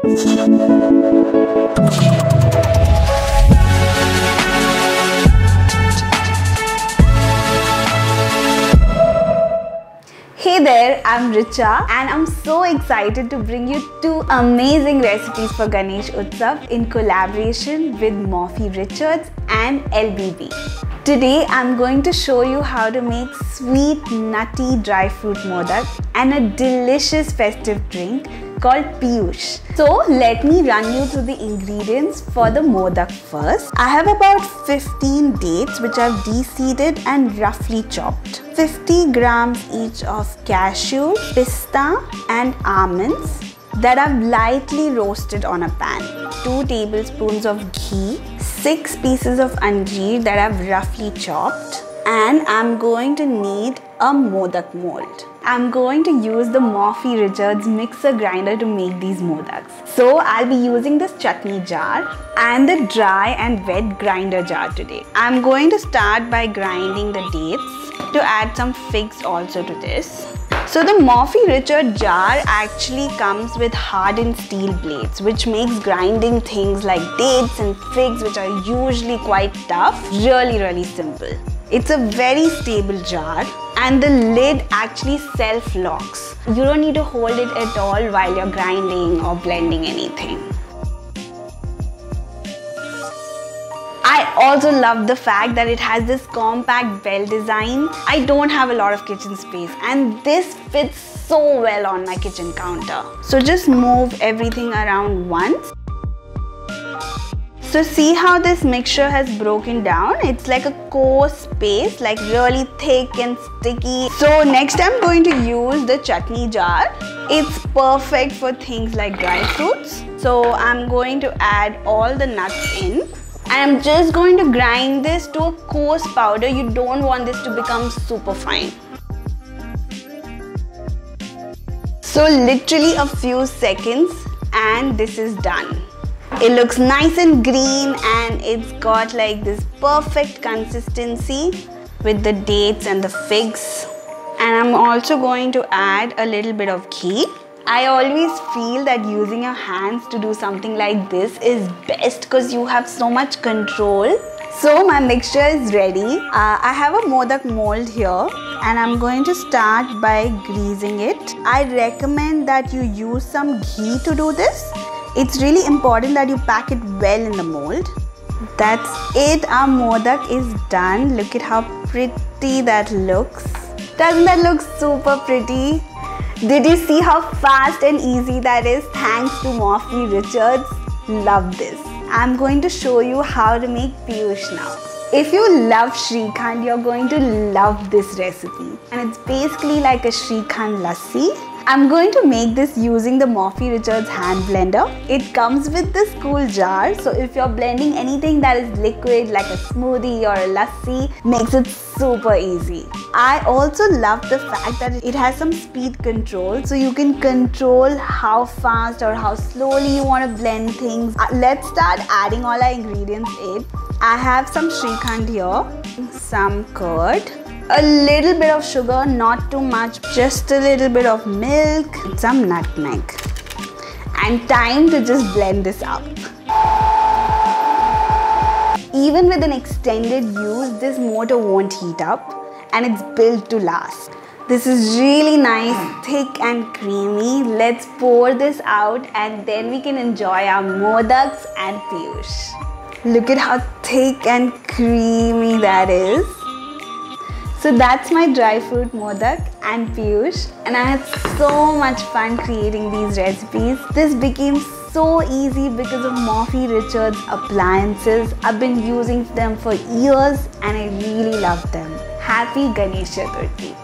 Hey there, I'm Richa and I'm so excited to bring you two amazing recipes for Ganesh Utsav in collaboration with Morphy Richards and LBB. Today I'm going to show you how to make sweet nutty dry fruit modak and a delicious festive drink called Piyush. So let me run you through the ingredients for the modak first. I have about 15 dates which I've de-seeded and roughly chopped. 50 grams each of cashew, pista and almonds that I've lightly roasted on a pan. 2 tablespoons of ghee, 6 pieces of anjeer that I've roughly chopped, and I'm going to need a modak mold. I'm going to use the Morphy Richards mixer grinder to make these modaks. So I'll be using this chutney jar and the dry and wet grinder jar today. I'm going to start by grinding the dates to add some figs also to this. So the Morphy Richards jar actually comes with hardened steel blades, which makes grinding things like dates and figs, which are usually quite tough, really simple. It's a very stable jar and the lid actually self-locks. You don't need to hold it at all while you're grinding or blending anything. I also love the fact that it has this compact bell design. I don't have a lot of kitchen space and this fits so well on my kitchen counter. So just move everything around once. So see how this mixture has broken down? It's like a coarse paste, like really thick and sticky. So next I'm going to use the chutney jar. It's perfect for things like dry fruits. So I'm going to add all the nuts in. And I'm just going to grind this to a coarse powder. You don't want this to become super fine. So literally a few seconds and this is done. It looks nice and green and it's got like this perfect consistency with the dates and the figs. And I'm also going to add a little bit of ghee. I always feel that using your hands to do something like this is best because you have so much control. So my mixture is ready. I have a modak mold here and I'm going to start by greasing it. I recommend that you use some ghee to do this. It's really important that you pack it well in the mold. That's it, our modak is done. Look at how pretty that looks. Doesn't that look super pretty? Did you see how fast and easy that is thanks to Morphy Richards? Love this. I'm going to show you how to make Piyush now. If you love Shrikhand, you're going to love this recipe. And it's basically like a Shrikhand lassi. I'm going to make this using the Morphy Richards hand blender. It comes with this cool jar, so if you're blending anything that is liquid like a smoothie or a lassi, makes it super easy. I also love the fact that it has some speed control, so you can control how fast or how slowly you want to blend things. Let's start adding all our ingredients in. I have some Shrikhand here, some curd, a little bit of sugar, not too much, just a little bit of milk, some nutmeg. And time to just blend this up. Even with an extended use, this motor won't heat up and it's built to last. This is really nice, thick and creamy. Let's pour this out and then we can enjoy our modaks and Piyush. Look at how thick and creamy that is. So that's my dry fruit modak and Piyush, and I had so much fun creating these recipes. This became so easy because of Morphy Richards appliances. I've been using them for years and I really love them. Happy Ganesh Chaturthi!